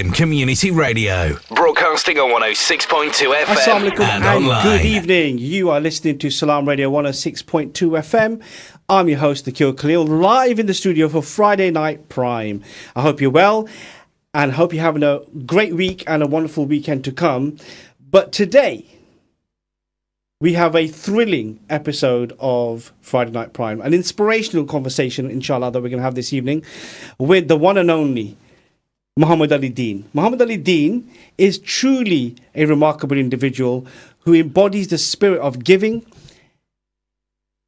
Community Radio, broadcasting on 106.2 FM Assalamu alaikum and and online. good evening. You are listening to Salam Radio 106.2 FM. I'm your host, Nikhil Khalil, live in the studio for Friday Night Prime. I hope you're well and hope you're having a great week and a wonderful weekend to come. But today, we have a thrilling episode of Friday Night Prime, an inspirational conversation, inshallah, that we're going to have this evening with the one and only Muhammad Ali Deen. Muhammad Ali Deen is truly a remarkable individual who embodies the spirit of giving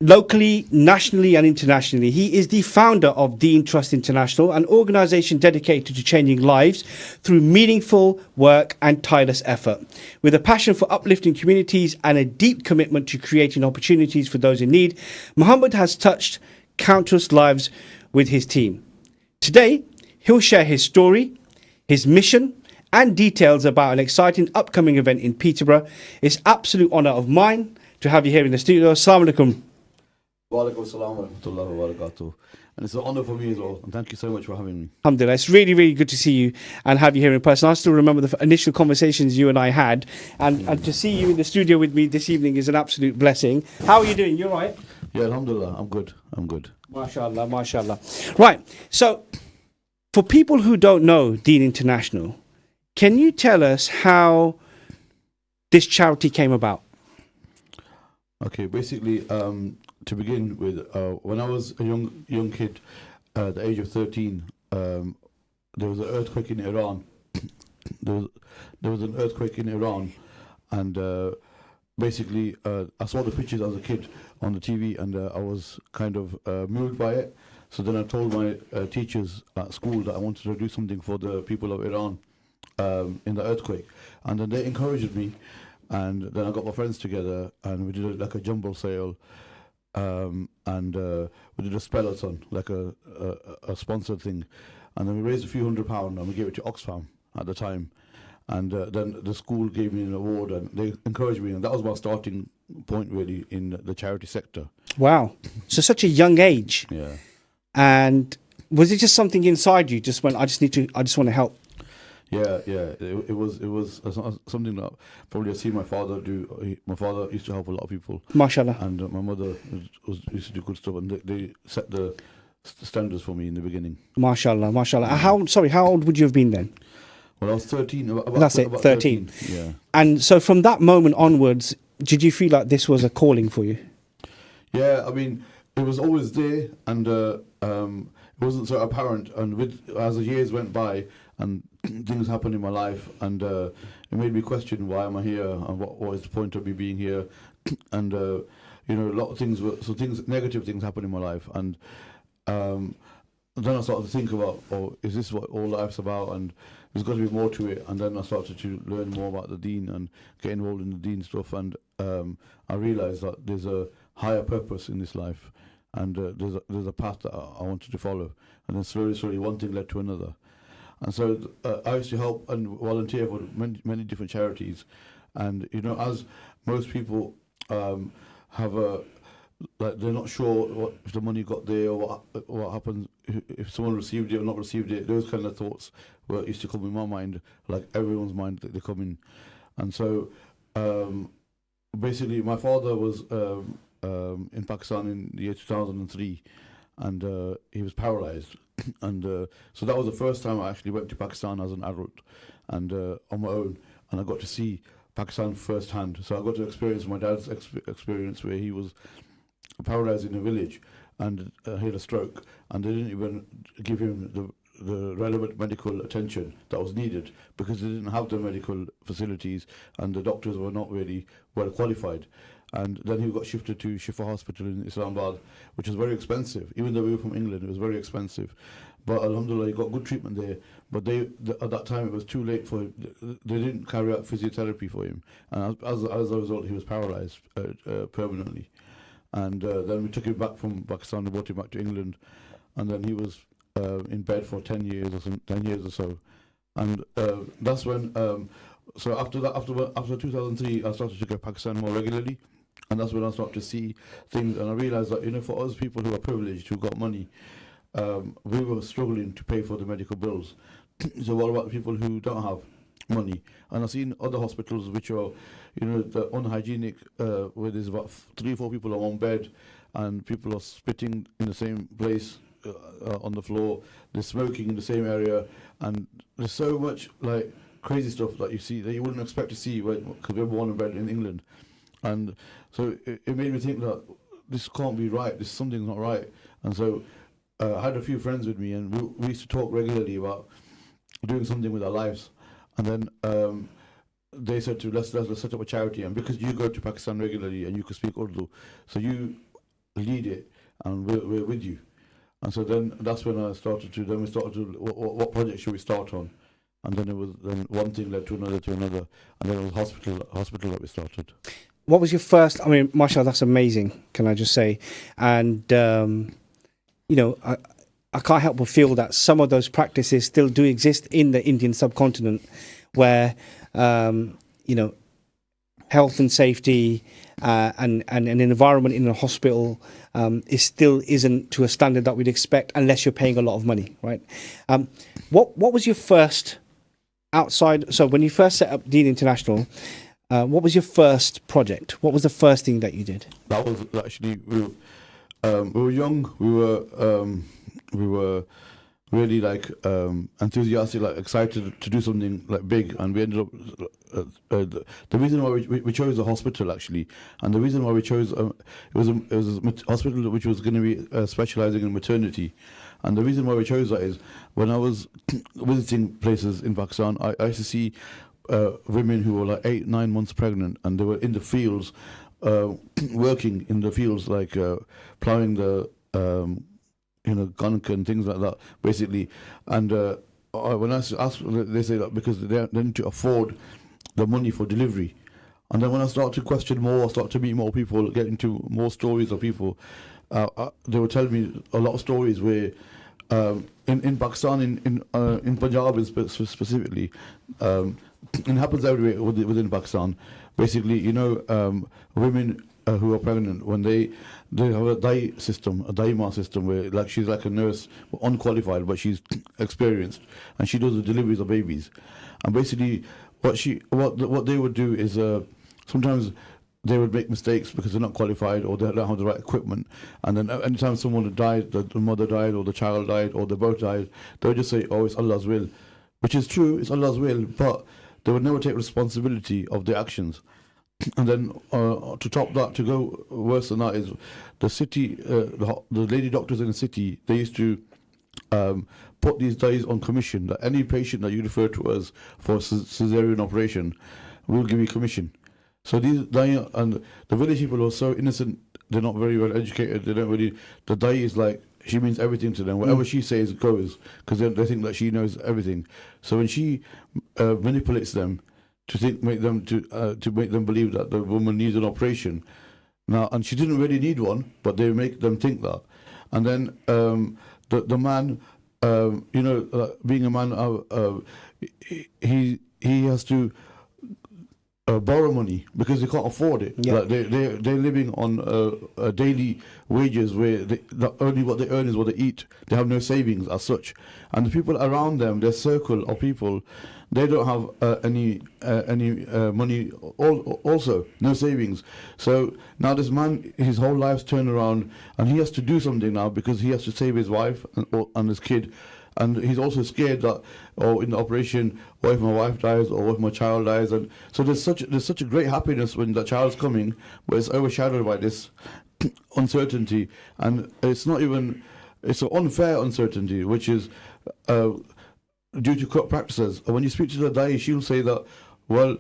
locally, nationally and internationally. He is the founder of Deen Trust International, an organization dedicated to changing lives through meaningful work and tireless effort. With a passion for uplifting communities and a deep commitment to creating opportunities for those in need, Muhammad has touched countless lives with his team. Today, he'll share his story, his mission, and details about an exciting upcoming event in Peterborough. It's absolute honour of mine to have you here in the studio. Assalamu alaikum. Wa alaikum assalam wa rahmatullahi wa barakatuh. And it's an honour for me as well. And thank you so much for having me. Alhamdulillah. It's really, really good to see you and have you here in person. I still remember the initial conversations you and I had. And to see you in the studio with me this evening is an absolute blessing. How are you doing? You all right? Yeah, alhamdulillah. I'm good. MashaAllah, MashaAllah. Right. So, for people who don't know Deen International, can you tell us how this charity came about? Okay, basically, to begin with, when I was a young kid, at the age of 13, there was an earthquake in Iran. there was an earthquake in Iran, and basically, I saw the pictures as a kid on the TV, and I was kind of moved by it. So then I told my teachers at school that I wanted to do something for the people of Iran in the earthquake. And then they encouraged me. And then I got my friends together and we did like a jumble sale. And we did a spellathon, like a sponsored thing. And then we raised a few £100 and we gave it to Oxfam at the time. And then the school gave me an award and they encouraged me. And that was my starting point really in the charity sector. Wow. So such a young age. Yeah. And was it just something inside you? Just went, I just want to help. Yeah. It was something that probably I see my father do. My father used to help a lot of people. MashaAllah. And my mother used to do good stuff, and they set the standards for me in the beginning. MashaAllah, MashaAllah. How old would you have been then? Well, I was 13. That's it, about 13. Yeah. And so from that moment onwards, did you feel like this was a calling for you? Yeah, I mean, it was always there, and it wasn't so apparent. And as the years went by, and things happened in my life, and it made me question why am I here, and what is the point of me being here, and a lot of things negative things happened in my life, and then I started to think about, is this what all life's about, and there's got to be more to it. And then I started to learn more about the Deen and get involved in the Deen stuff, and I realised that there's a higher purpose in this life, and there's a path that I wanted to follow, and then slowly one thing led to another. And so I used to help and volunteer for many different charities. And, as most people they're not sure if the money got there or what happens if someone received it or not received it. Those kind of thoughts used to come in my mind, like everyone's mind, that they come in. And so basically my father was in Pakistan in the year 2003, and he was paralyzed. And so that was the first time I actually went to Pakistan as an adult and on my own, and I got to see Pakistan firsthand. So I got to experience my dad's experience, where he was paralyzed in a village and he had a stroke, and they didn't even give him the relevant medical attention that was needed because they didn't have the medical facilities and the doctors were not really well qualified. And then he got shifted to Shifa Hospital in Islamabad, which was very expensive. Even though we were from England, it was very expensive. But alhamdulillah, he got good treatment there. But at that time, it was too late for him. They didn't carry out physiotherapy for him. And as a result, he was paralyzed permanently. And then we took him back from Pakistan and brought him back to England. And then he was in bed for 10 years or so. And that's when, so after 2003, I started to go to Pakistan more regularly. And that's when I started to see things, and I realized that, for us people who are privileged, who got money, we were struggling to pay for the medical bills. So what about people who don't have money? And I've seen other hospitals which are, the unhygienic, where there's about 3 or 4 people on one bed, and people are spitting in the same place on the floor. They're smoking in the same area, and there's so much like crazy stuff that you see that you wouldn't expect to see because we're born and bred in England. And so it made me think that this can't be right. Something's not right. And so I had a few friends with me, and we used to talk regularly about doing something with our lives. And then they said to let's set up a charity. And because you go to Pakistan regularly and you can speak Urdu, so you lead it, and we're with you. And so then that's when I started to. Then we started to what project should we start on? And then one thing led to another, and then it was hospital that we started. What was your first? I mean, mashallah, that's amazing. Can I just say? And I can't help but feel that some of those practices still do exist in the Indian subcontinent, where health and safety and an environment in a hospital isn't to a standard that we'd expect unless you're paying a lot of money, right? What was your first outside? So when you first set up Deen International, what was your first project? What was the first thing that you did? That was actually we were young. We were really like enthusiastic, like excited to do something like big, and we ended up. The reason why we chose a hospital actually, and the reason why we chose it was a hospital which was going to be specializing in maternity, and the reason why we chose that is when I was visiting places in Pakistan, I used to see women who were like 8-9 months pregnant, and they were in the fields, working in the fields, like plowing the Ganak and things like that, basically. And when I asked, they say that because they need to afford the money for delivery. And then when I start to question more, start to meet more people, get into more stories of people, they would tell me a lot of stories where in Pakistan, in Punjab specifically, it happens everywhere within Pakistan. Basically, women who are pregnant, when they have a daima system where like she's like a nurse, unqualified, but she's experienced, and she does the deliveries of babies. And basically, what they would do is sometimes they would make mistakes because they're not qualified or they don't have the right equipment. And then anytime someone died, the mother died or the child died or they both died, they would just say, "Oh, it's Allah's will," which is true. It's Allah's will, but they would never take responsibility of their actions. And then to top that, to go worse than that, is the city, the lady doctors in the city, they used to put these days on commission, that any patient that you refer to us for a cesarean operation, we'll give you commission. So these and the village people are so innocent, they're not very well educated, they don't really, the dai is like, she means everything to them. Whatever she says goes, because they think that she knows everything. So when she manipulates them to make them believe that the woman needs an operation, now, and she didn't really need one, but they make them think that. And then the man, being a man, he has to borrow money because they can't afford it. Yeah. Like they're living on daily wages where only what they earn is what they eat. They have no savings as such, and the people around them, their circle of people, they don't have any money. Also, no savings. So now this man, his whole life's turned around, and he has to do something now because he has to save his wife and his kid. And he's also scared that, in the operation, what if my wife dies, or what if my child dies? And so there's such a great happiness when the child's coming, but it's overshadowed by this uncertainty. And it's an unfair uncertainty, which is due to corrupt practices. And when you speak to the dai, she'll say that, well,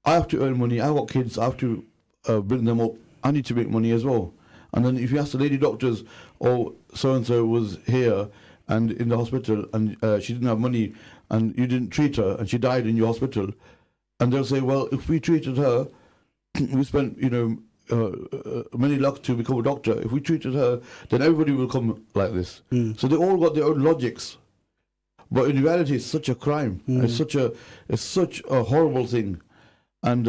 I have to earn money, I've got kids, I have to bring them up, I need to make money as well. And then if you ask the lady doctors, so-and-so was here, and in the hospital, and she didn't have money, and you didn't treat her, and she died in your hospital, and they'll say, well, if we treated her, we spent, many lakhs to become a doctor. If we treated her, then everybody will come like this. So they all got their own logics, but in reality, it's such a crime. It's such a horrible thing, and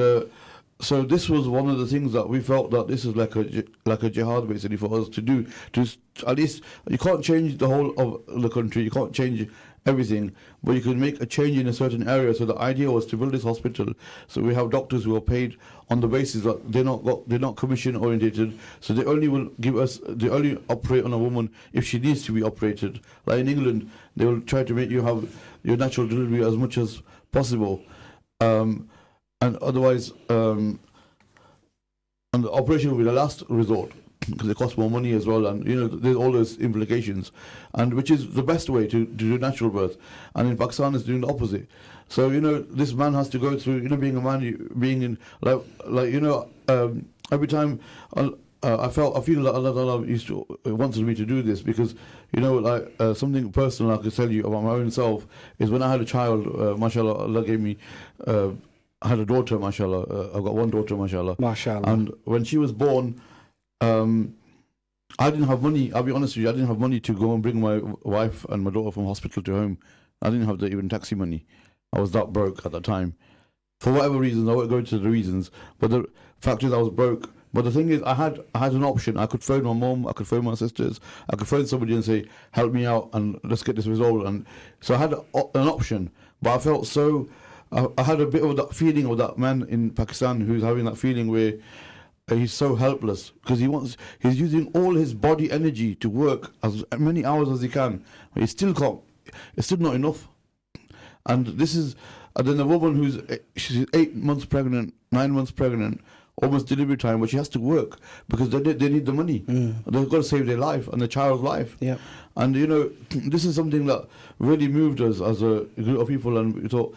so this was one of the things that we felt that this is like a jihad basically for us to do. To at least, you can't change the whole of the country, you can't change everything, but you can make a change in a certain area. So the idea was to build this hospital, so we have doctors who are paid on the basis that they're not commission orientated, so they only operate on a woman if she needs to be operated. Like in England, they will try to make you have your natural delivery as much as possible, and otherwise, and the operation will be the last resort, because it costs more money as well, and there's all those implications, and which is the best way to do natural birth. And in Pakistan it's doing the opposite. So this man has to go through, being a man, being in every time I feel that Allah wanted me to do this, because something personal I could tell you about my own self is when I had a child, mashallah, Allah gave me I had a daughter, mashallah. I've got one daughter, mashallah. Mashallah. And when she was born, I didn't have money. I'll be honest with you, I didn't have money to go and bring my wife and my daughter from hospital to home. I didn't have even taxi money. I was that broke at that time. For whatever reasons, I won't go into the reasons, but the fact is I was broke. But the thing is, I had an option. I could phone my mom, I could phone my sisters, I could phone somebody and say, help me out and let's get this resolved. And so I had an option, but I felt so... I had a bit of that feeling of that man in Pakistan who's having that feeling where he's so helpless, because he's using all his body energy to work as many hours as he can. He still can't. It's still not enough. And then the woman she's 8 months pregnant, 9 months pregnant, almost delivery time, but she has to work because they need the money. They've got to save their life and the child's life. Yeah. And this is something that really moved us as a group of people, and we thought,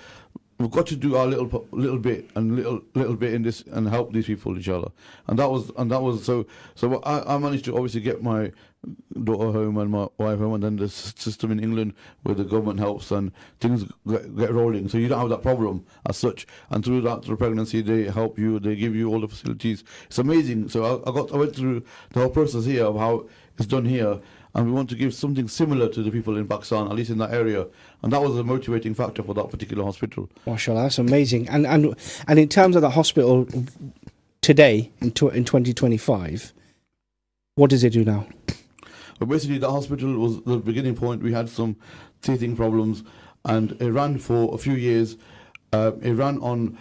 we've got to do our little bit and little bit in this and help these people, inshallah. And that was so. I managed to obviously get my daughter home and my wife home, and then the system in England where the government helps and things get rolling. So you don't have that problem as such. And through pregnancy, they help you. They give you all the facilities. It's amazing. So I went through the whole process here of how it's done here. And we want to give something similar to the people in Pakistan, at least in that area. And that was a motivating factor for that particular hospital. MashaAllah, that's amazing. And in terms of the hospital today, in 2025, what does it do now? But basically, the hospital was the beginning point. We had some teething problems, and it ran for a few years. It ran on,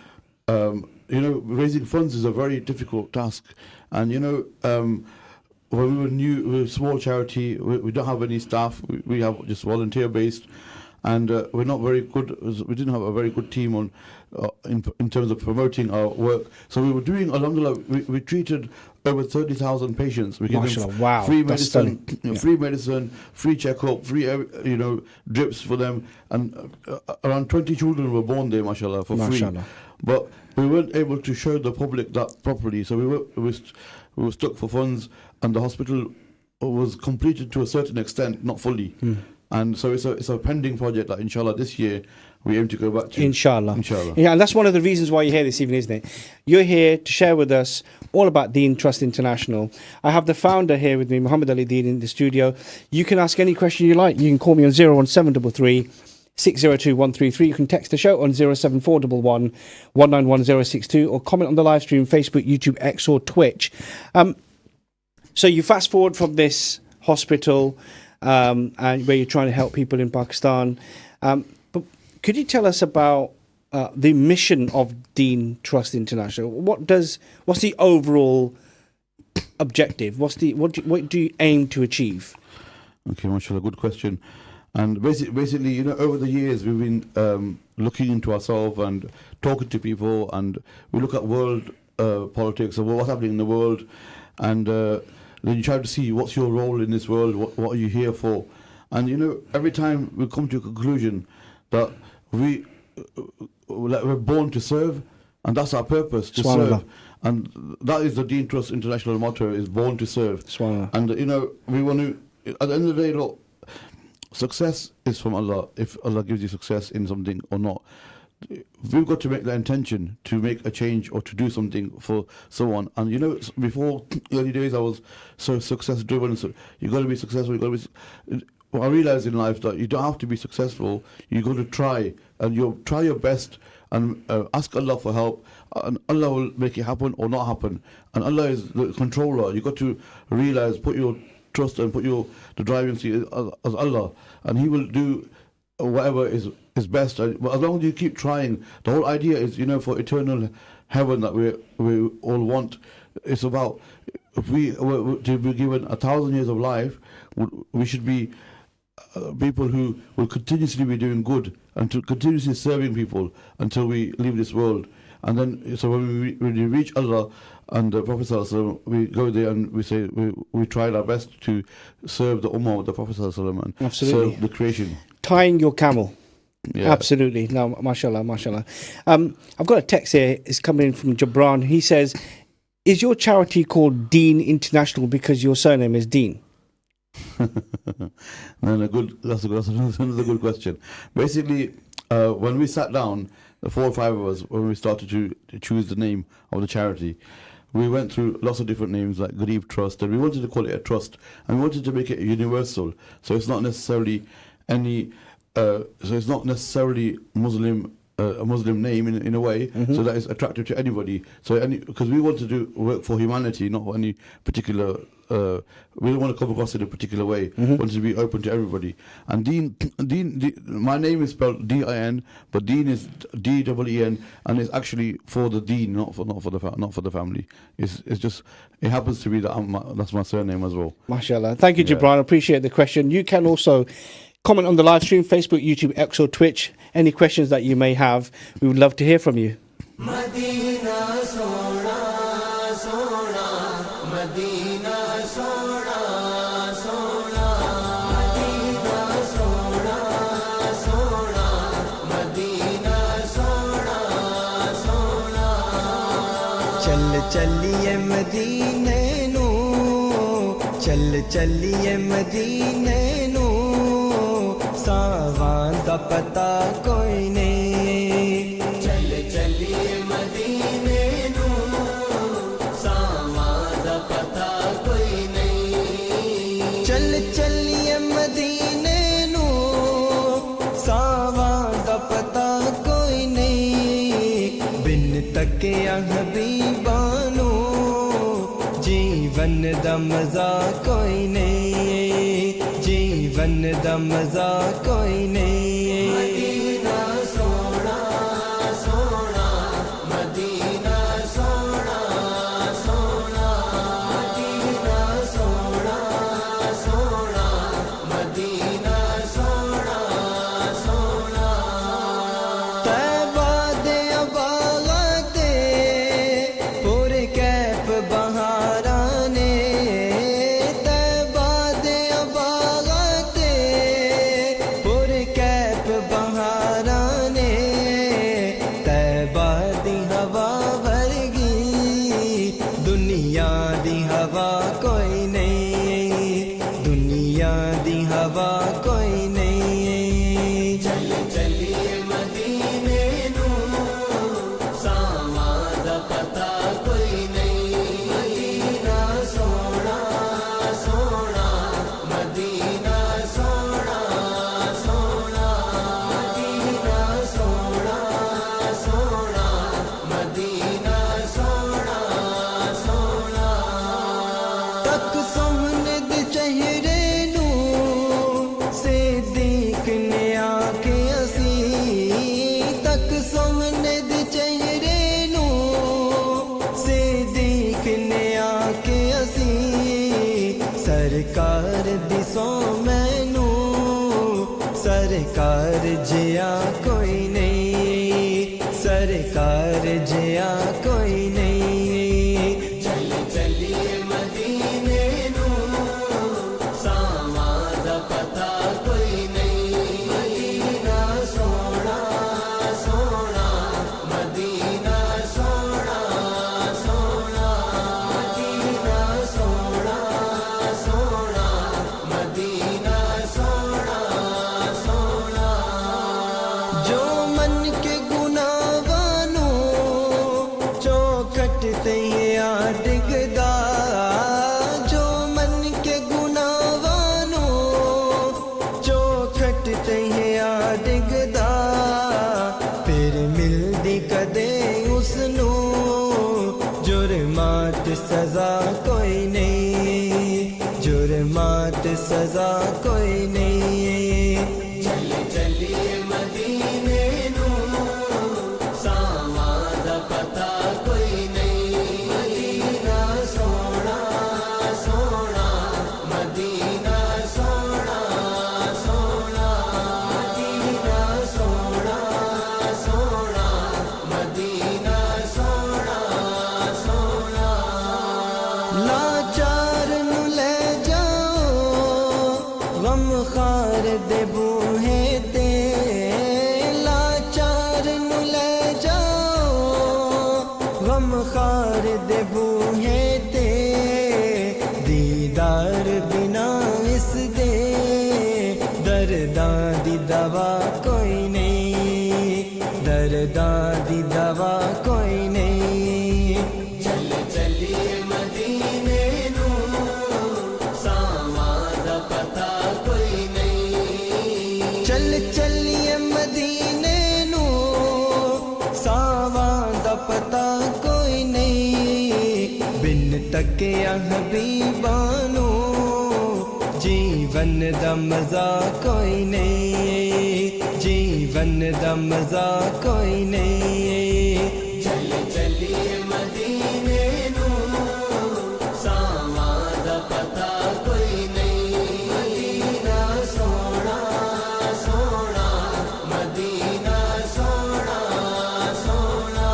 raising funds is a very difficult task. And, when we were a small charity, we don't have any staff. We have just volunteer based, and we're not very good. We didn't have a very good team on in terms of promoting our work. So we were doing, alhamdulillah, we treated over 30,000 patients. We gave them free medicine, free medicine, free checkup, free drips for them, and around 20 children were born there, mashallah, for free. But we weren't able to show the public that properly. So we were stuck for funds, and the hospital was completed to a certain extent, not fully. And so it's a pending project that inshallah this year we aim to go back to. Inshallah. Yeah, and that's one of the reasons why you're here this evening, isn't it? You're here to share with us all about Deen Trust International. I have the founder here with me, Muhammad Ali Deen, in the studio. You can ask any question you like. You can call me on 01733 602 133. You can text the show on 07411 191062, or comment on the live stream, Facebook, YouTube, X, or Twitch. So you fast forward from this hospital, and where you're trying to help people in Pakistan. But could you tell us about the mission of Deen Trust International? What's the overall objective? What do you aim to achieve? Okay, mashallah, good question. And basically, over the years we've been looking into ourselves and talking to people, and we look at world politics of what's happening in the world, and then you try to see what's your role in this world, what are you here for. And every time we come to a conclusion that we're born to serve, and that's our purpose, to serve. And that is the Deen Trust International motto, is born to serve. And we want to, at the end of the day, look, success is from Allah. If Allah gives you success in something or not, we've got to make the intention to make a change or to do something for someone. And before early days I was so success driven, so you got to be successful, I realized in life that you don't have to be successful. You got to try, and you try your best, and ask Allah for help, and Allah will make it happen or not happen. And Allah is the controller. You got to realize, put your trust and put the driving seat as Allah, and He will do whatever is best. But as long as you keep trying, the whole idea is, for eternal heaven that we all want. It's about, if we were to be given 1,000 years of life, we should be people who will continuously be doing good and to continuously serving people until we leave this world. And then, so when we reach Allah and the Prophet ﷺ, we go there and we say we tried our best to serve the Ummah of the Prophet ﷺ and Absolutely. serve the creation. Tying your camel. Yeah. Absolutely. No, mashallah, mashallah. I've got a text here. It's coming in from Jabran. He says, is your charity called Deen International because your surname is Deen? That's another good question. Basically, when we sat down, the 4 or 5 of us, when we started to choose the name of the charity, we went through lots of different names like Garib Trust, and we wanted to call it a trust, and we wanted to make it universal. So it's not necessarily Muslim. A Muslim name in a way, so that is attractive to anybody. So because we want to do work for humanity, not for any particular. We don't want to come across in a particular way. We want to be open to everybody. And Deen, my name is spelled D-I-N, but Deen is D-E-E-N, and it's actually for the Deen, not for the family. It's just, it happens to be that that's my surname as well. Mashallah. Thank you, Jabran. I appreciate the question. You can also comment on the live stream, Facebook, YouTube, X or Twitch. Any questions that you may have, we would love to hear from you. Madina sona sona, Madina sona sona, Madina sona sona, Madina sona sona. Chal chaliye Madine nu, chal chaliye Madine nu. सावां दा पता कोई नहीं चल चलिए मदीने नू सावां दा पता कोई नहीं चल चलिए मदीने नू सावां दा पता कोई नहीं बिन तकिया हबीबा नू जीवन दा मजा कोई नहीं जीवन दा मजा कोई नहीं मदीना सोना सोना मदीना सोना सोना मदीना सोना सोना मदीना सोना सोना तैबा दे अबाला दे पूरे कैफ बहारा ने सरकार दिसो मैनू सरकार जिया कोई नहीं सरकार जिया कोई नहीं चल चलिए मदीने नू सावां दा पता कोई नहीं मदीना सोना सोना मदीना सोना सोना मदीना सोना सोना मदीना सोना सोना जो मन के गुनावानू चौखट ते आ डिगदा जो मन के गुनावानू चौखट ते आ डिगदा फिर मिलदी कदे उसनू जुर्मात सजा कोई नहीं जुर्मात सजा कोई नहीं चल चलिए ले जाओ गम खार दे बूहे ते दीदार बिना इस दे दर्दां दी दवा कोई नहीं दर्दां दी दवा कोई नहीं चल चलिए मदीने नू सावां दा पता कोई नहीं चल चलिए मदीने नू सावां दा पता कोई नहीं बिन तकिया हबीबां नू जीवन दा मजा कोई नहीं जीवन दा मजा कोई नहीं चल चलिए मदीने नू सावां दा पता कोई नहीं मदीना सोना सोना मदीना सोना सोना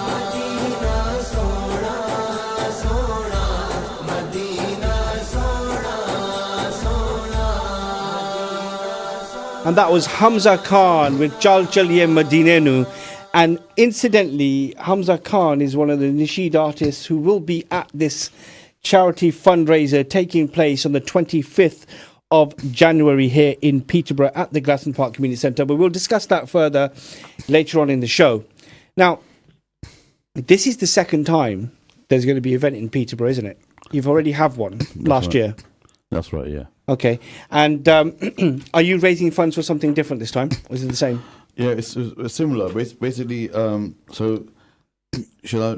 मदीना सोना सोना मदीना सोना सोना And that was Hamza Khan with Chal Chaliye Madinenu. And incidentally, Hamza Khan is one of the Nasheed artists who will be at this charity fundraiser taking place on the 25th of January here in Peterborough at the Glaston Park Community Centre. But we'll discuss that further later on in the show. Now, this is the second time there's going to be an event in Peterborough, isn't it? You've already had one last year. That's right, yeah. Okay. And are you raising funds for something different this time? Or is it the same? Yeah, it's similar. Basically, so shall I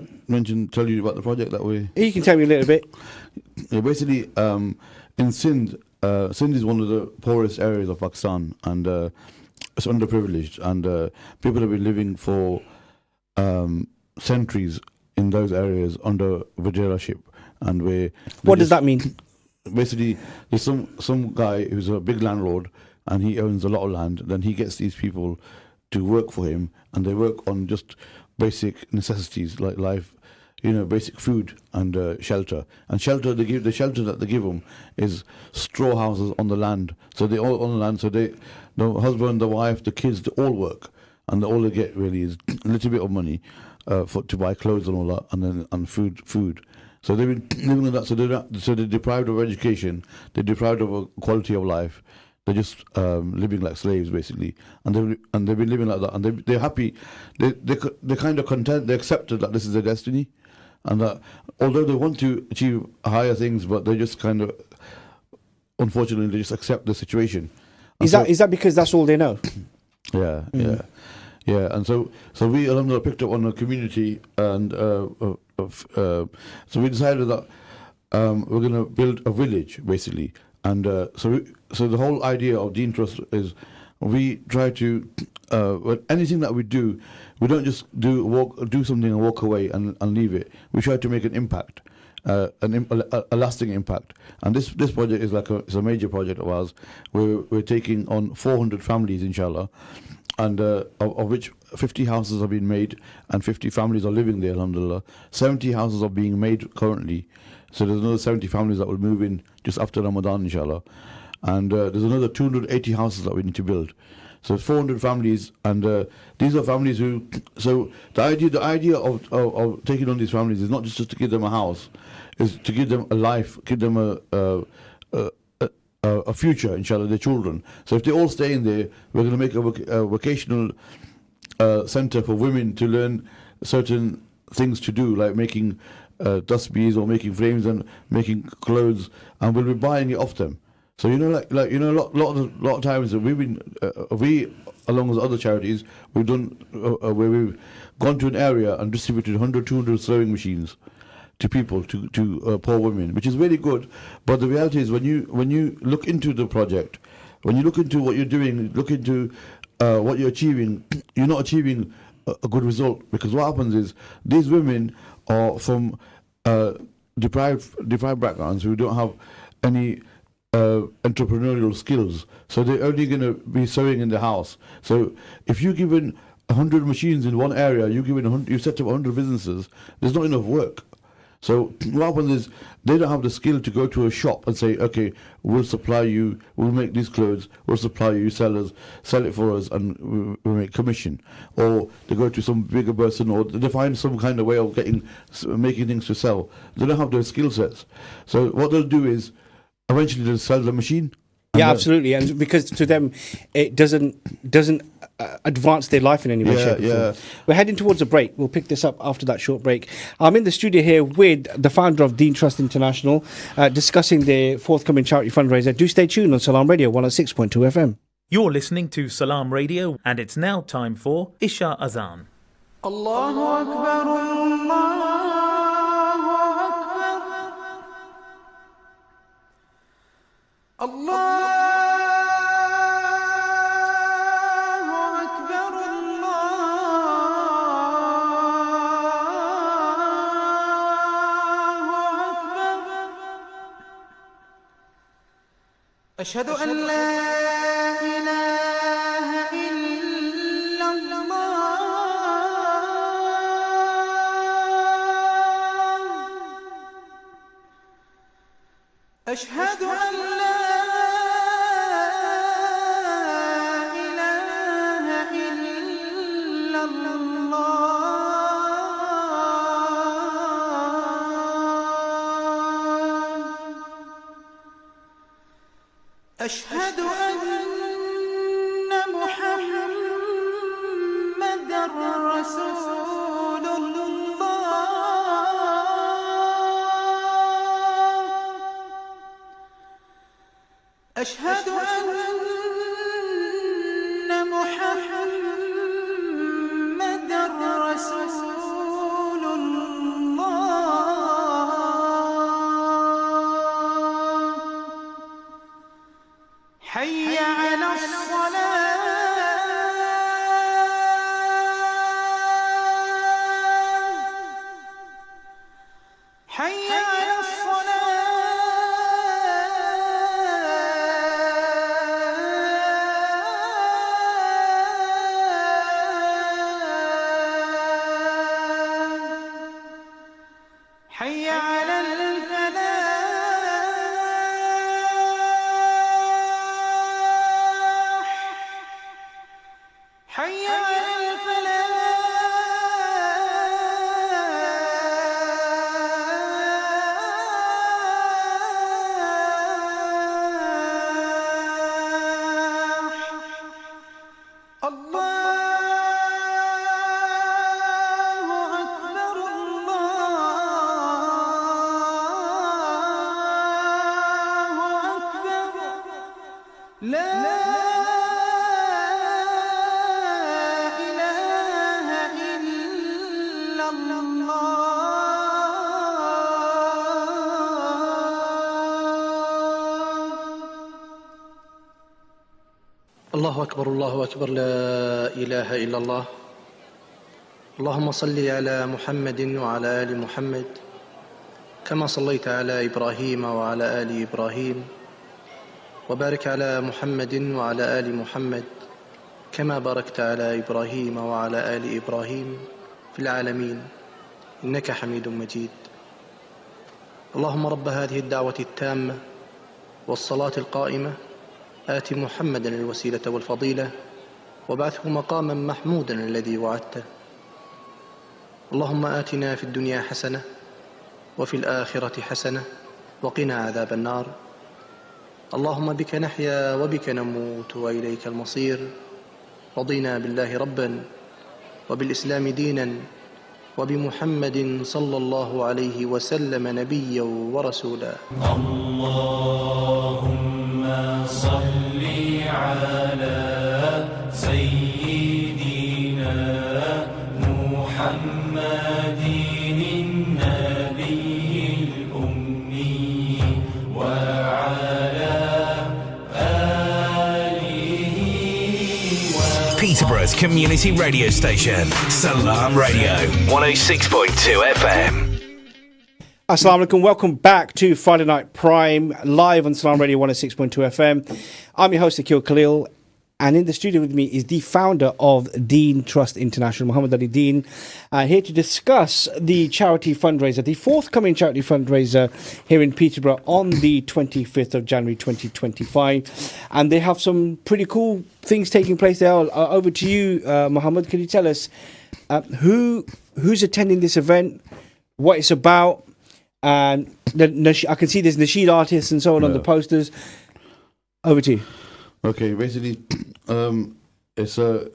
tell you about the project that we... You can tell me a little bit. Yeah, basically, in Sindh, Sindh is one of the poorest areas of Pakistan, and it's underprivileged, and people have been living for centuries in those areas under Vajiraship. And what does that mean? Basically, there's some guy who's a big landlord, and he owns a lot of land. Then he gets these people to work for him, and they work on just basic necessities like life, basic food and shelter. And shelter, the shelter that they give them is straw houses on the land. So they all on the land. So the husband, the wife, the kids, they all work, and all they get really is a little bit of money to buy clothes and all that, and food. So they've been living on that. So they're deprived of education. They're deprived of a quality of life. They're just living like slaves, basically, and they've been living like that. And they're happy. They're kind of content. They accepted that this is their destiny, and that although they want to achieve higher things, but they just kind of, unfortunately, they just accept the situation. And is that because that's all they know? Yeah, yeah. And so we alhamdulillah picked up on a community, and so we decided that we're going to build a village, basically. And so the whole idea of Deen Trust is we try to anything that we do, we don't just do something and walk away and leave it. We try to make an impact, a lasting impact. And this project is it's a major project of ours. We're taking on 400 families, inshallah, and of which 50 houses have been made and 50 families are living there, alhamdulillah. 70 houses are being made currently. So there's another 70 families that will move in just after Ramadan, inshallah. And there's another 280 houses that we need to build. So 400 families, and these are families who... So the idea of taking on these families is not just to give them a house, is to give them a life, give them a future, inshallah, their children. So if they all stay in there, we're going to make a vocational center for women to learn certain things to do, like making dustbees or making frames and making clothes, and we'll be buying it off them. So a lot of times we've been we along with other charities we've done where we've gone to an area and distributed 100-200 sewing machines to people, to poor women, which is very good. But the reality is when you look into the project, when you look into what you're doing, look into what you're achieving, you're not achieving a good result, because what happens is these women are from deprived backgrounds who don't have any entrepreneurial skills, so they're only going to be sewing in the house. So if you're given 100 machines in one area, you set up 100 businesses, there's not enough work. So what happens is they don't have the skill to go to a shop and say, okay, we'll supply you, we'll make these clothes, we'll supply you sellers, sell it for us, and we'll make commission. Or they go to some bigger person, or they find some kind of way of making things to sell. They don't have those skill sets. So what they'll do is eventually they'll sell the machine. Yeah, absolutely, and because to them it doesn't advance their life in any way, shape, or form. We're heading towards a break. We'll pick this up after that short break. I'm in the studio here with the founder of Deen Trust International, discussing their forthcoming charity fundraiser. Do stay tuned on Salam Radio 106.2 FM. You're listening to Salam Radio, and it's now time for Isha Azan. Allahu Akbar, Allahu Akbar. Allah أشهد أن لا إله إلا الله أشهد أن لا إله إلا الله أشهد أن محمدًا رسول الله أشهد أن محمدًا رسول الله حي على الصلاة حي على الصلاة حي على حي على الفلاح الله أكبر الله أكبر لا الله أكبر الله أكبر لا إله إلا الله. اللهم صل على محمد وعلى آل محمد كما صليت على إبراهيم وعلى آل إبراهيم، وبارك على محمد وعلى آل محمد كما باركت على إبراهيم وعلى آل إبراهيم في العالمين إنك حميد مجيد. اللهم رب هذه الدعوة التامة والصلاة القائمة آت محمدا الوسيلة والفضيلة وابعثه مقاما محمودا الذي وعدته. اللهم آتنا في الدنيا حسنة وفي الآخرة حسنة وقنا عذاب النار. اللهم بك نحيا وبك نموت وإليك المصير. رضينا بالله ربا وبالإسلام دينا وبمحمد صلى الله عليه وسلم نبيا ورسولا. اللهم صل على سيدنا محمد النبي الأمي وعلى آله Peterborough's community radio station, Salam Radio 106.2 FM. Assalamu alaikum, welcome back to Friday Night Prime, live on Salam Radio 106.2 FM. I'm your host, Akil Khalil, And in the studio with me is the founder of Dean Trust International, Muhammad Ali Dean, here to discuss the charity fundraiser, the forthcoming charity fundraiser here in Peterborough on the 25th of January 2025. And they have some pretty cool things taking place there. Over to you, Muhammad. Can you tell us who's attending this event, what it's about? And I can see there's nasheed artists and so on the posters. Over to you. Okay, basically, it's a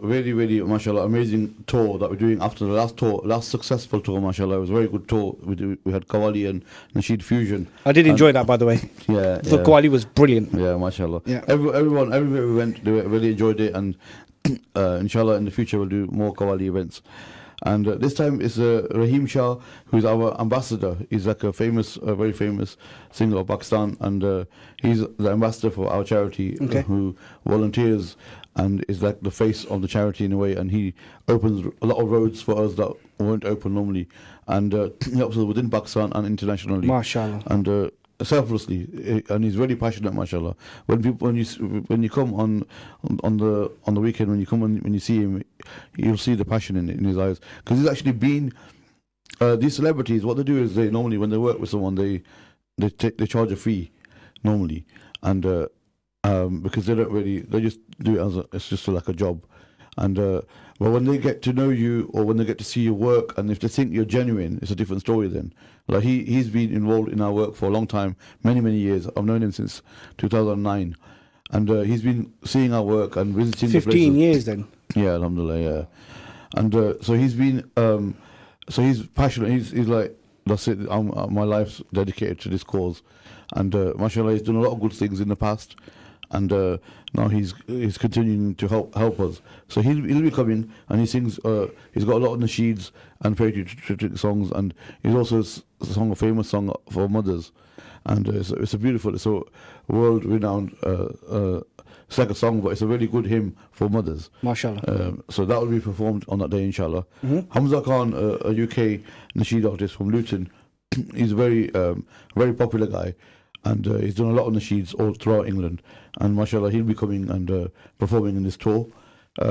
really, really, mashallah, amazing tour that we're doing after the last successful tour, mashallah. It was a very good tour. We had Qawwali and Nasheed Fusion. I did enjoy that, by the way. Yeah. The Qawwali was brilliant. Yeah, mashallah. Yeah. Everywhere we went, they really enjoyed it, and inshallah, in the future, we'll do more Qawwali events. And this time it's Rahim Shah, who's our ambassador. He's like a very famous singer of Pakistan, and he's the ambassador for our charity, who volunteers and is like the face of the charity in a way. And he opens a lot of roads for us that won't open normally, and he helps us within Pakistan and internationally. MashaAllah. And selflessly, and he's really passionate, mashallah. When you come on the weekend, when you see him, you'll see the passion in his eyes, because he's actually been these celebrities. What they do is they normally, when they work with someone, they charge a fee normally, and because they just do it it's just like a job. And but when they get to know you, or when they get to see your work, and if they think you're genuine, it's a different story then. Like he's been involved in our work for a long time, many years. I've known him since 2009, and he's been seeing our work and visiting 15 the places. years then. Yeah, alhamdulillah, yeah. And so he's been, so he's passionate. He's like, that's it. My life's dedicated to this cause, and mashallah, he's done a lot of good things in the past. And now he's continuing to help us. So he'll be coming, and he sings. He's got a lot of nasheeds and patriotic songs, and he's also a famous song for mothers. And it's a world-renowned. It's like a song, but it's a really good hymn for mothers. MashaAllah. So that will be performed on that day, inshallah. Hamza Khan, a UK nasheed artist from Luton, he's a very popular guy. And he's done a lot of nasheeds all throughout England. And mashallah, he'll be coming and performing in this tour.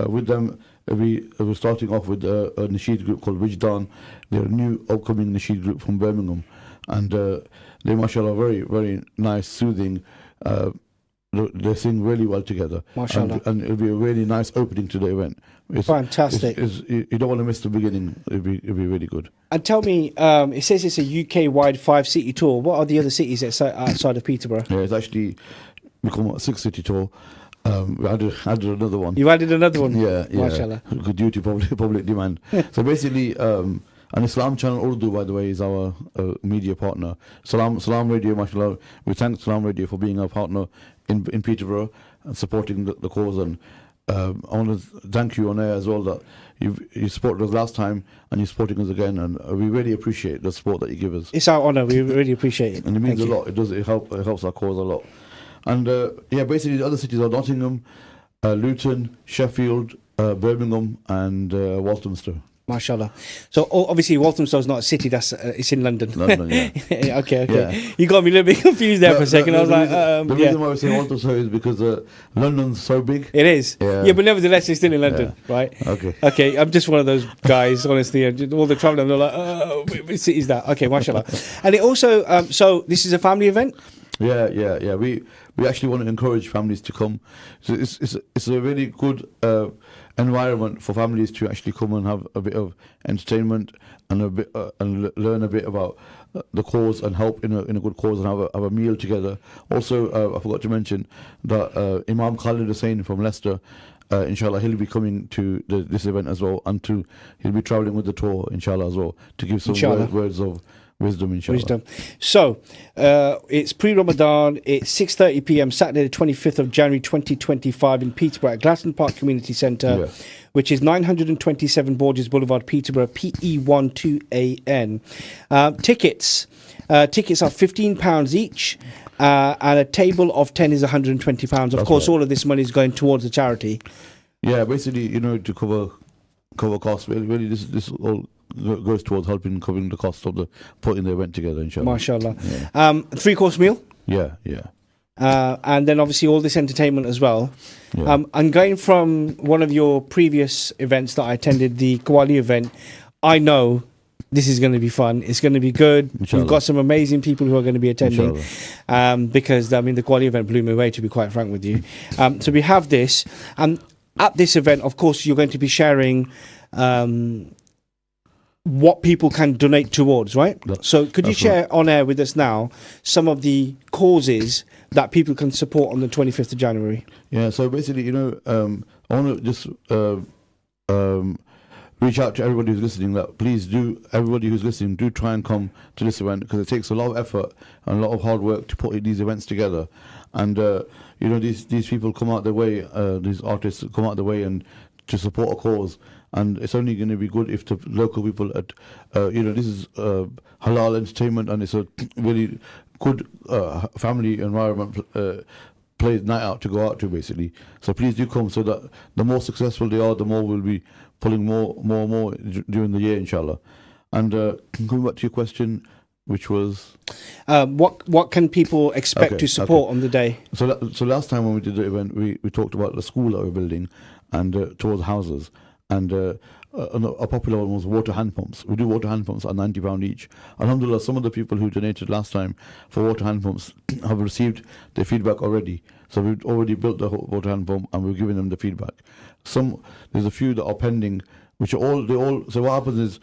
With them, we're starting off with a nasheed group called Wijdan. They're a new upcoming nasheed group from Birmingham. And they, mashallah, very, very nice, soothing. They sing really well together. MashaAllah. And it'll be a really nice opening to the event. Fantastic. You don't want to miss the beginning. It'll be really good. And tell me, it says it's a UK-wide 5-city tour. What are the other cities outside of Peterborough? Yeah, it's actually become a 6-city tour. We added another one. You added another one? Yeah. MashaAllah. Due to public demand. So basically, an Islam channel, Urdu, by the way, is our media partner. Salam Radio, mashallah. We thank Salam Radio for being our partner in Peterborough and supporting the cause. And I want to thank you on air as well that you supported us last time and you're supporting us again, and we really appreciate the support that you give us. It's our honour. We really appreciate it. And it means Thank a you. lot. It helps our cause a lot. And basically the other cities are Nottingham, Luton, Sheffield, Birmingham, and Walthamstow. MashaAllah. So obviously Walthamstow's not a city. It's in London. London, yeah. Okay. Yeah. You got me a little bit confused there for a second. I was like, the reason why we say Walthamstow is because London's so big. It is. Yeah. But nevertheless, it's still in London, right? Okay. I'm just one of those guys, honestly. All the travelling, they're like, which city is that? Okay, MashaAllah. And it also, so this is a family event? Yeah. We actually want to encourage families to come. So it's a really good environment for families to actually come and have a bit of entertainment and learn a bit about the cause and help in a good cause and have a meal together. Also, I forgot to mention that Imam Khalid Hussain from Leicester, inshallah, he'll be coming to this event as well, and he'll be travelling with the tour, inshallah, as well, to give some words of wisdom, inshallah. So, it's pre-Ramadan. It's 6:30 p.m. Saturday, the 25th of January 2025 in Peterborough at Glaston Park Community Centre, which is 927 Borges Boulevard, Peterborough, PE12AN. Tickets are £15 each, and a table of 10 is £120. Of course, all of this money is going towards the charity. Yeah, basically, to cover costs. Really, this all goes towards covering the cost of putting the event together, inshallah. MashaAllah. 3-course meal? Yeah. and then obviously all this entertainment as well. Yeah. And going from one of your previous events that I attended, the Kawali event, I know this is going to be fun. It's going to be good. Inshallah. We've got some amazing people who are going to be attending. Inshallah. Because I mean the Kawali event blew me away, to be quite frank with you. So we have this, and at this event, of course, you're going to be sharing what people can donate towards, right? So could you that's share on air with us now some of the causes that people can support on the 25th of January? Yeah, so basically, I want to just reach out to everybody who's listening that please do, everybody who's listening, do try and come to this event, because it takes a lot of effort and a lot of hard work to put these events together. And, these people come out their way, these artists come out their way and to support a cause. And it's only going to be good if the local people at, this is halal entertainment, and it's a really good family environment, play night out to go out to, basically. So please do come, so that the more successful they are, the more we'll be pulling more during the year, inshallah. And going back to your question, which was what can people expect to support on the day? So last time when we did the event, we talked about the school that we're building and towards houses. And a popular one was water hand pumps. We do water hand pumps at £90 each. Alhamdulillah, some of the people who donated last time for water hand pumps have received their feedback already. So we've already built the water hand pump and we're giving them the feedback. There's a few that are pending, which are all. So what happens is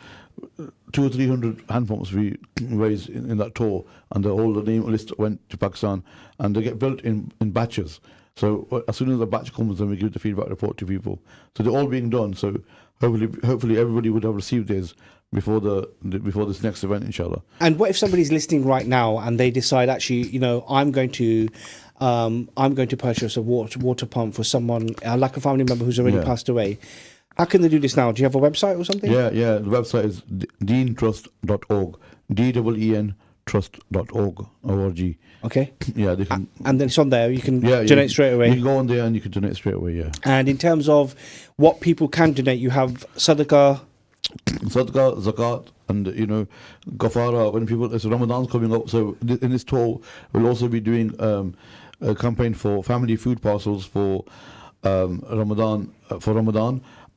200 or 300 hand pumps we raised in that tour, and the name list went to Pakistan, and they get built in batches. So as soon as the batch comes, then we give the feedback report to people. So they're all being done. So hopefully everybody would have received theirs before this next event, inshallah. And what if somebody's listening right now and they decide, actually, I'm going to purchase a water pump for someone, like a family member who's already passed away? How can they do this now? Do you have a website or something? Yeah. The website is deentrust.org. DEEN trust.org. Okay. Yeah, they can. And then it's on there. You can donate straight away. You can go on there and you can donate straight away. Yeah. And in terms of what people can donate, you have sadaqah, zakat, and gafara. When people, so Ramadan's coming up, so in this tour we'll also be doing a campaign for family food parcels for Ramadan.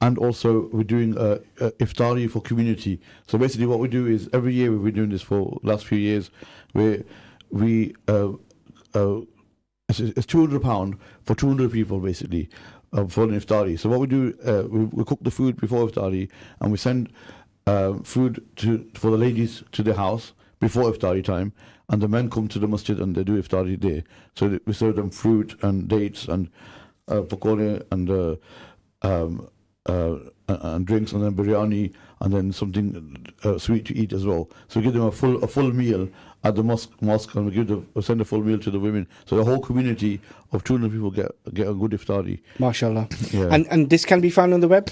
And also we're doing iftari for community. So basically what we do is, every year we've been doing this for the last few years, where it's £200 for 200 people, basically, for an iftari. So what we do, we cook the food before iftari, and we send food for the ladies to their house before iftari time, and the men come to the masjid and they do iftari there. So we serve them fruit and dates and pakore and drinks, and then biryani, and then something sweet to eat as well. So we give them a full meal at the mosque, and we send a full meal to the women. So the whole community of 200 people get a good iftari. MashaAllah. Yeah. And this can be found on the web?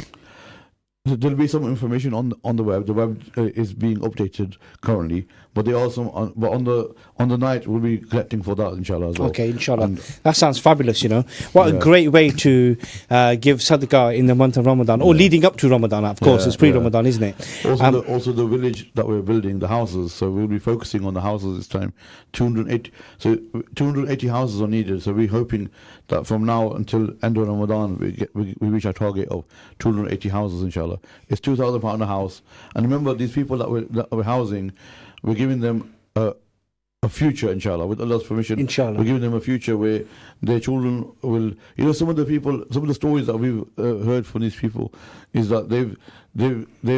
There'll be some information on the web. The web is being updated currently, but they also on the night we'll be collecting for that, inshallah, as well. Okay, inshallah. That sounds fabulous. What a great way to give sadaqah in the month of Ramadan, or leading up to Ramadan. Of course, it's pre-Ramadan, isn't it? Also, the village that we're building, the houses. So we'll be focusing on the houses this time. 280 houses are needed. So we're hoping that from now until end of Ramadan we reach our target of 280 houses, inshallah. It's £2,000 a house, and remember, these people that we're housing, we're giving them a future, inshallah, with Allah's permission. Inshallah, we're giving them a future where their children will. Some of the stories that we've heard from these people is that they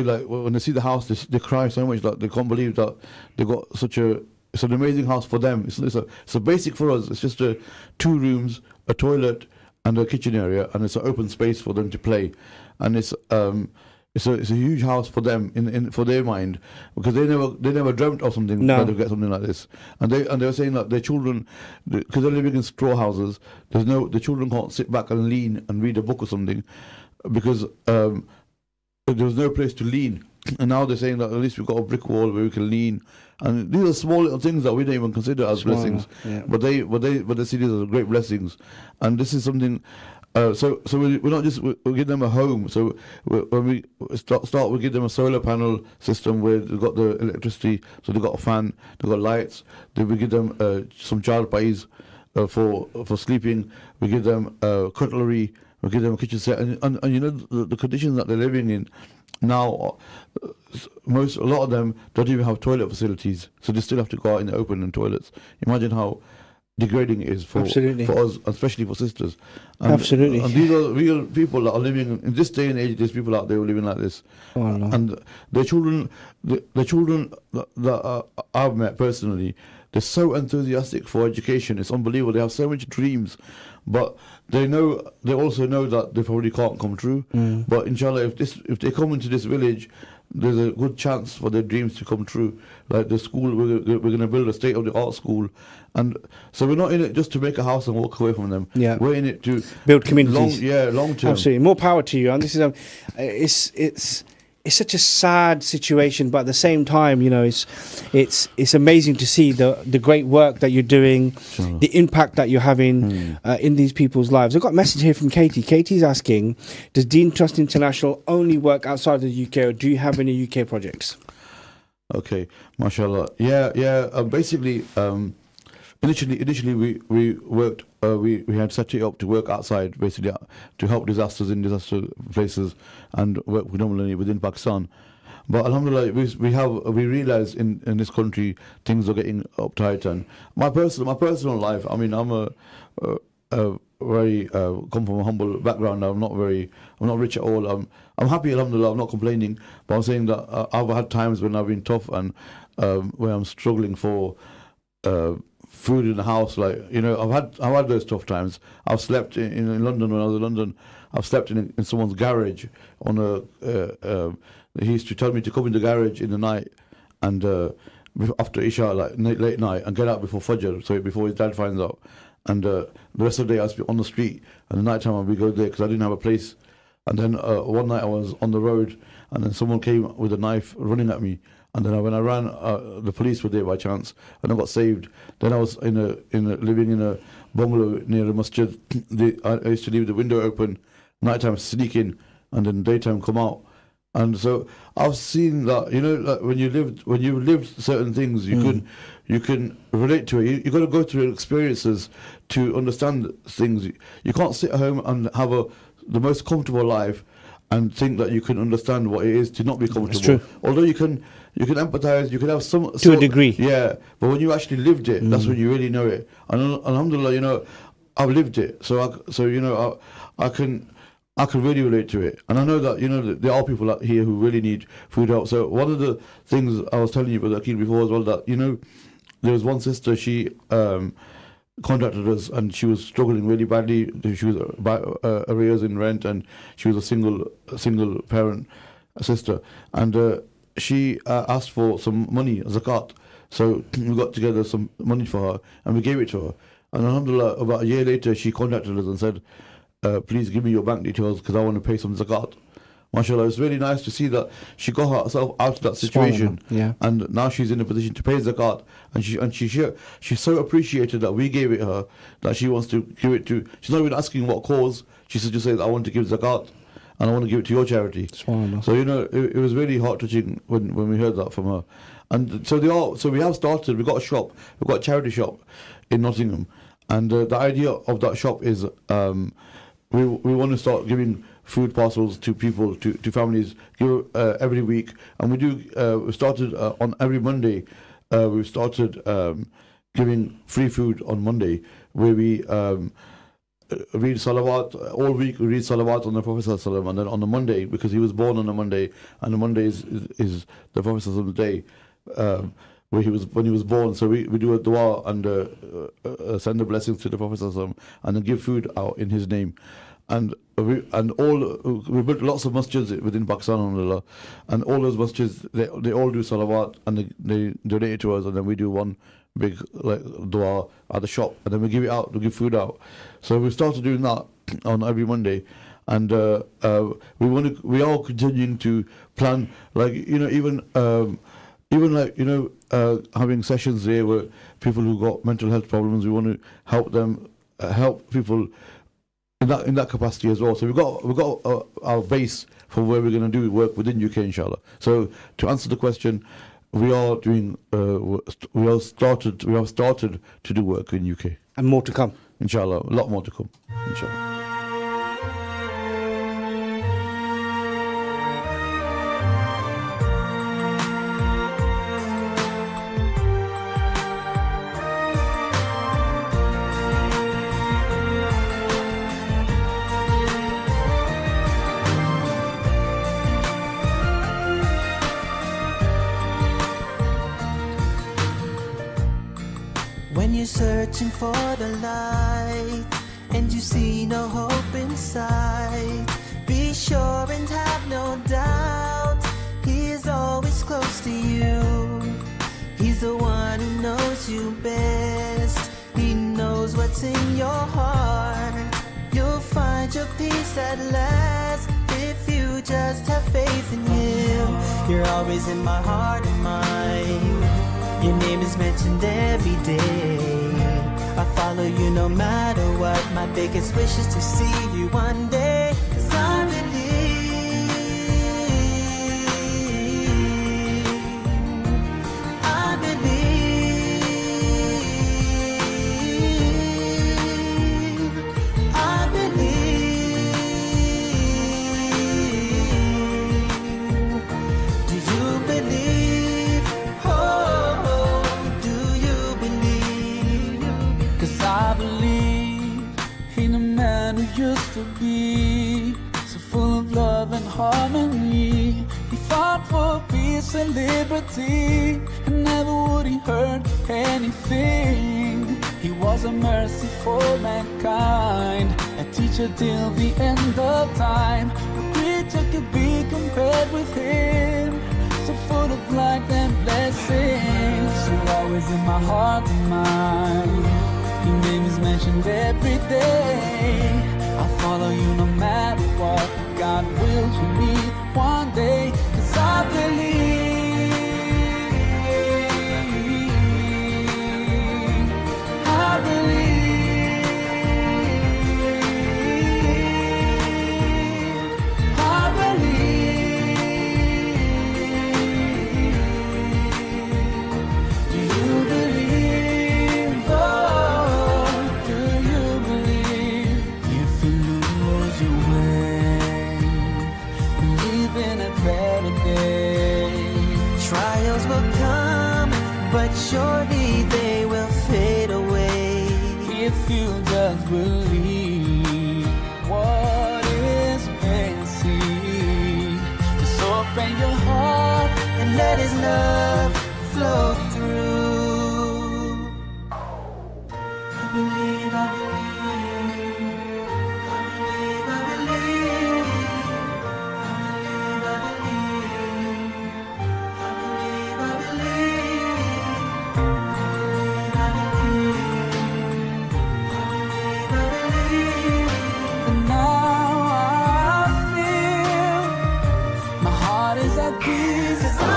like, when they see the house, they cry so much that they can't believe that they got such a. It's an amazing house for them. It's a basic for us. It's just 2 rooms, a toilet, and a kitchen area, and it's an open space for them to play, and it's a huge house for them for their mind, because they never dreamt of something that they'll get something like this, and they were saying that their children, because they're living in straw houses, the children can't sit back and lean and read a book or something, because there's no place to lean. And now they're saying that at least we've got a brick wall where we can lean, and these are small little things that we don't even consider as blessings, but they see these as great blessings, and this is something. So we're not just we give them a home. So when we start, we give them a solar panel system where they've got the electricity, so they've got a fan, they've got lights. Then we give them some charpais, for sleeping. We give them cutlery. We give them a kitchen set, and you know the conditions that they're living in now. A lot of them don't even have toilet facilities, so they still have to go out in the open in toilets. Imagine how degrading it is for us, especially for sisters. And, Absolutely. And these are real people that are living in this day and age. There's people out there who are living like this, and their children, the children that I've met personally, they're so enthusiastic for education. It's unbelievable. They have so much dreams, but they also know that they probably can't come true. But inshallah, if they come into this village, there's a good chance for their dreams to come true. Like the school, we're going to build a state-of-the-art school, and so we're not in it just to make a house and walk away from them. Yeah. We're in it to build communities. Long term. Absolutely, more power to you. And this is it's such a sad situation, but at the same time, you know, it's amazing to see the great work that you're doing, the impact that you're having in these people's lives. I've got a message here from Katie. Katie's asking, does Deen Trust International only work outside the UK, or do you have any UK projects? Okay, mashallah. Yeah. Basically, initially we worked. We had set it up to work outside, basically to help disasters in disaster places and work predominantly within Pakistan. But alhamdulillah, we realised in this country things are getting uptight. And my personal life. I mean, I'm a very come from a humble background. I'm not rich at all. I'm happy, alhamdulillah. I'm not complaining. But I'm saying that I've had times when I've been tough and where I'm struggling for food in the house. Like, you know, I've had those tough times. I've slept in London when I was in London. I've slept in someone's garage on a. He used to tell me to come in the garage in the night and after Isha, like late night, and get out before Fajr, so before his dad finds out. And the rest of the day I was on the street, and the night time we go there because I didn't have a place. And then one night I was on the road, and then someone came with a knife running at me. And then when I ran, the police were there by chance, and I got saved. Then I was living in a bungalow near a masjid. I used to leave the window open, nighttime sneak in, and then daytime come out. And so I've seen that, you know, like when you've lived certain things, you can relate to it. You got to go through experiences to understand things. You can't sit at home and have the most comfortable life and think that you can understand what it is to not be comfortable. That's true. Although you can empathize, you can have some to a degree. Yeah, but when you actually lived it, that's when you really know it. And alhamdulillah, you know, I've lived it, so you know, I can really relate to it. And I know that, you know, there are people out here who really need food help. So one of the things I was telling you about Akil before as well, that, you know, there was one sister, she contacted us and she was struggling really badly. She was arrears in rent, and she was a single parent sister, and she asked for some money, zakat. So we got together some money for her and we gave it to her. And alhamdulillah, about a year later, she contacted us and said, please give me your bank details because I want to pay some zakat. MashaAllah, it's really nice to see that she got herself out of that situation, and now she's in a position to pay zakat, and she's so appreciated that we gave it her that she wants to give it to. She's not even asking what cause. She just says, I want to give zakat, and I want to give it to your charity. So, you know, it was really heart touching when we heard that from her. And so we have started. We've got a shop. We've got a charity shop in Nottingham, and the idea of that shop is we want to start giving food parcels to people, to families, every week. And we started on every Monday. We've started giving free food on Monday, where we read salawat all week. We read salawat on the Prophet ﷺ, and then on the Monday, because he was born on a Monday, and the Monday is the Prophet ﷺ's day, when he was born. So we do a dua and send the blessings to the Prophet ﷺ, and then give food out in his name. And we built lots of masjids within Pakistan, alhamdulillah, and all those masjids, they all do salawat, and they donate it to us, and then we do one big dua at the shop, and then we give it out, we give food out. So we started doing that on every Monday, and we are continuing to plan, having sessions there where people who got mental health problems, we want to help them, help people in that capacity as well. So we've got our base for where we're going to do work within UK, inshallah. So to answer the question, we are doing. We have started to do work in UK. And more to come. Inshallah, a lot more to come. Inshallah. When you're searching for the light and you see no hope inside, be sure and have no doubt He is always close to you. He's the one who knows you best. He knows what's in your heart. You'll find your peace at last if you just have faith in Him. You're always in my heart and mind. Your name is mentioned every day. I follow you no matter what. My biggest wish is to see you one day. 'Cause I believe, I believe, I believe. Do you believe? Oh, do you believe? 'Cause I believe in a man who used to be so full of love and harmony. He fought for peace and liberty, and never would he hurt anything. He was a mercy for mankind, a teacher till the end of time. No creature could be compared with him, so full of light and blessings. You're always in my heart and mind. Your name is mentioned every day. I'll follow you no matter what. God wills for me one day. 'Cause I believe, I believe, I believe. Do you believe? Oh, do you believe? If you lose your way, believe in a better day. Trials will come, but surely they will fade away. If you just believe what is missing, just open your heart And let His love flow through. I believe, I believe, I believe, I believe, I believe, I believe, I believe, I believe, I believe, I believe. and now I feel my heart is at peace. I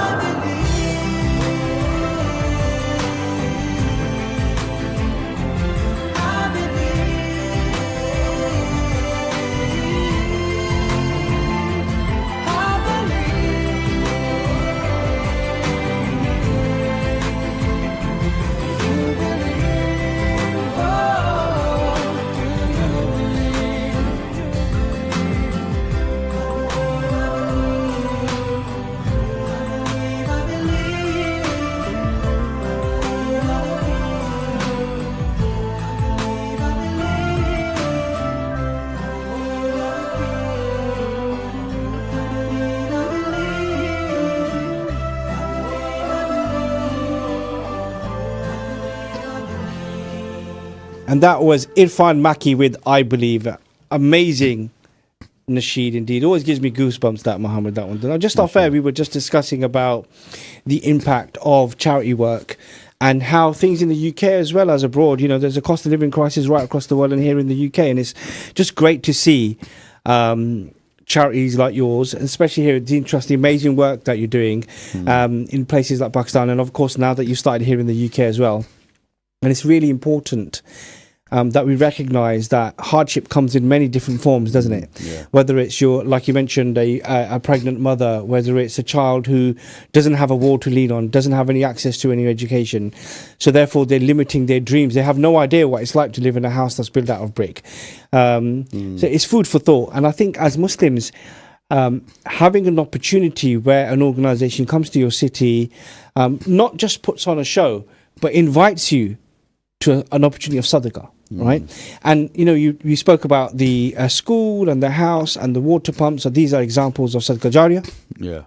And that was Irfan Maki with I Believe. Amazing nasheed indeed. Always gives me goosebumps, that Muhammad, that one. Now, just off air, we were just discussing about the impact of charity work and how things in the UK as well as abroad, you know, there's a cost of living crisis right across the world and here in the UK. And it's just great to see charities like yours, especially here at Deen Trust, the amazing work that you're doing in places like Pakistan. And of course, now that you've started here in the UK as well. And it's really important that we recognize that hardship comes in many different forms, doesn't it? Yeah. Whether it's like you mentioned, a pregnant mother, whether it's a child who doesn't have a wall to lean on, doesn't have any access to any education. So therefore, they're limiting their dreams. They have no idea what it's like to live in a house that's built out of brick. So it's food for thought. And I think as Muslims, having an opportunity where an organization comes to your city, not just puts on a show, but invites you to an opportunity of sadaqah, right? And, you spoke about the school and the house and the water pump. So these are examples of sadaqah jariyah. Yeah.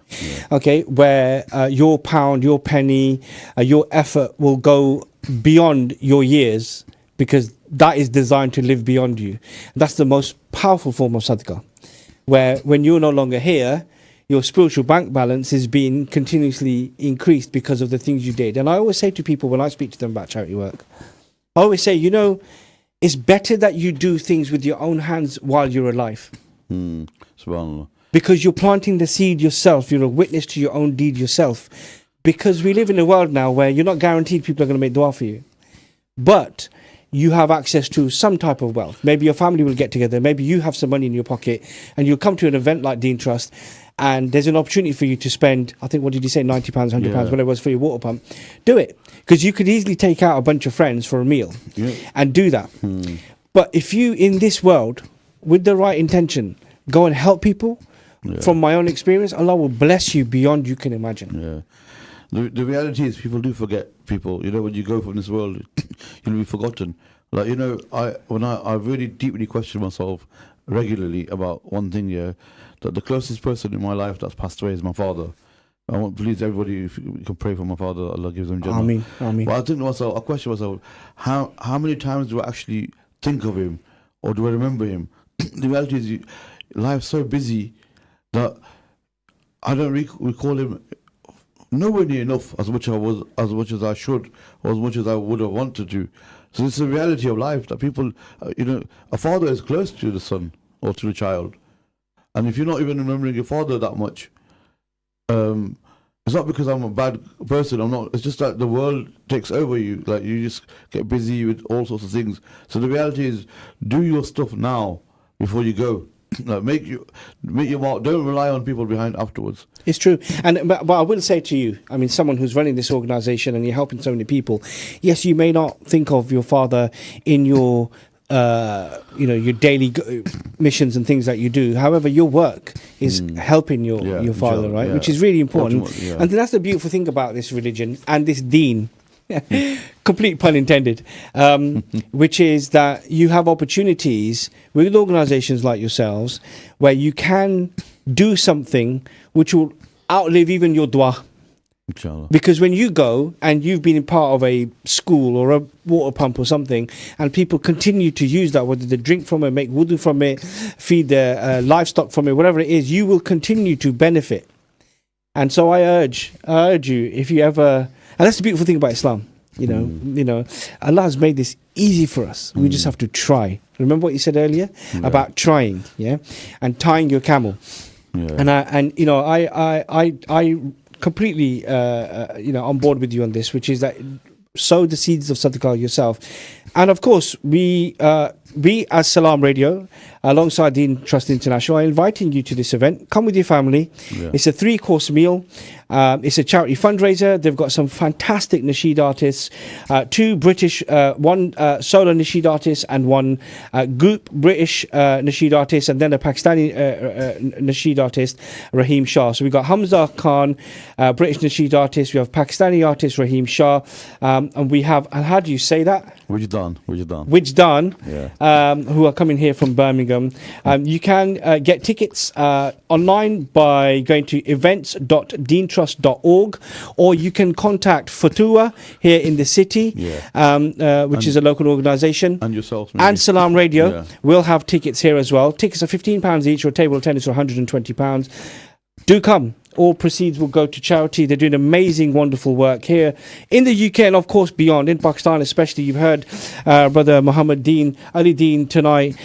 Okay, where your pound, your penny, your effort will go beyond your years, because that is designed to live beyond you. That's the most powerful form of sadaqah, where when you're no longer here, your spiritual bank balance is being continuously increased because of the things you did. And I always say to people when I speak to them about charity work, I always say, it's better that you do things with your own hands while you're alive. Subhanallah. Because you're planting the seed yourself. You're a witness to your own deed yourself. Because we live in a world now where you're not guaranteed people are going to make dua for you. But you have access to some type of wealth. Maybe your family will get together. Maybe you have some money in your pocket and you'll come to an event like Deen Trust, and there's an opportunity for you to spend, I think, what did you say, £90, £100, whatever it was for your water pump. Do it. Because you could easily take out a bunch of friends for a meal and do that. But if you, in this world, with the right intention, go and help people, from my own experience, Allah will bless you beyond you can imagine. Yeah. The reality is people do forget people. When you go from this world, you'll be forgotten. Like, I really deeply question myself regularly about one thing, that the closest person in my life that's passed away is my father. I want, please, everybody, if you can pray for my father, Allah gives him Jannah. Ameen. But I think to myself, I question myself, how many times do I actually think of him, or do I remember him? The reality is, life's so busy that I don't recall him nowhere near enough as much as I should, or as much as I would have wanted to. So it's the reality of life that people, a father is close to the son or to the child. And if you're not even remembering your father that much, it's not because I'm a bad person. I'm not. It's just that the world takes over you. Like, you just get busy with all sorts of things. So the reality is, do your stuff now before you go. Like, make your mark. Don't rely on people behind afterwards. It's true. But I will say to you, I mean, someone who's running this organization and you're helping so many people, yes, you may not think of your father in your your daily missions and things that you do. However, your work is helping your father, right? Which is really important. And that's the beautiful thing about this religion and this deen. Complete pun intended. Which is that you have opportunities with organizations like yourselves where you can do something which will outlive even your dua. Inshallah. Because when you go and you've been part of a school or a water pump or something, and people continue to use that, whether they drink from it, make wudu from it, feed their livestock from it, whatever it is, you will continue to benefit. And so I urge you, if you ever, and that's the beautiful thing about Islam, Allah has made this easy for us. We just have to try. Remember what you said earlier about trying, and tying your camel. And I completely on board with you on this, which is that sow the seeds of sadaqah yourself. And of course, we as Salam Radio, alongside Deen Trust International, are inviting you to this event. Come with your family. It's a 3-course meal. It's a charity fundraiser. They've got some fantastic nasheed artists, 2 British, 1 solo nasheed artist and 1 group British nasheed artist, and then a Pakistani nasheed artist, Raheem Shah. So we've got Hamza Khan, British nasheed artist. We have Pakistani artist, Raheem Shah. And we have, and how do you say that? Wijdan, who are coming here from Birmingham. You can get tickets online by going to events.deentrust.org, or you can contact Fatua here in the city, which is a local organisation. And yourself. And Salam Radio will have tickets here as well. Tickets are £15 each, or table attendance are £120. Do come. All proceeds will go to charity. They're doing amazing, wonderful work here in the UK and, of course, beyond. In Pakistan especially, you've heard Brother Muhammad Ali Deen tonight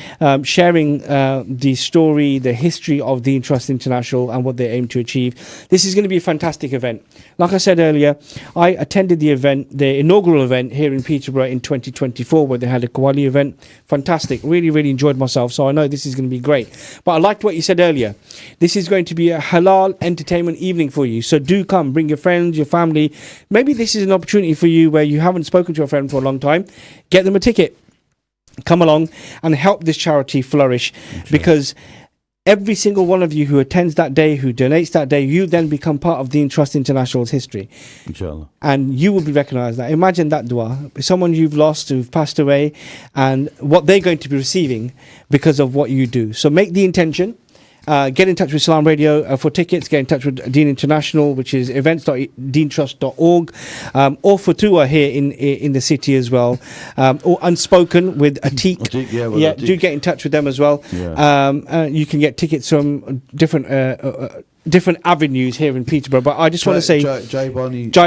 sharing the story, the history of Deen Trust International and what they aim to achieve. This is going to be a fantastic event. Like I said earlier, I attended the event, the inaugural event here in Peterborough in 2024, where they had a Qawwali event. Fantastic. Really, really enjoyed myself. So I know this is going to be great. But I liked what you said earlier. This is going to be a halal entertainment evening for you. So do come, bring your friends, your family. Maybe this is an opportunity for you where you haven't spoken to a friend for a long time. Get them a ticket. Come along and help this charity flourish, because every single one of you who attends that day, who donates that day, you then become part of Deen Trust International's history. Inshallah. And you will be recognised. Now, imagine that dua. Someone you've lost, who've passed away, and what they're going to be receiving because of what you do. So make the intention. Get in touch with Salam Radio for tickets. Get in touch with Deen International, which is events.deentrust.org, or for tour here in the city as well, or Unspoken with Atik. Atik. Do get in touch with them as well. You can get tickets from different avenues here in Peterborough. But I just want to say Jai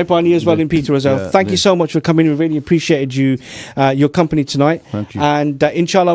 Bani as well in Peterborough as well. Thank you so much for coming. We really appreciated your company tonight. Thank you. And inshallah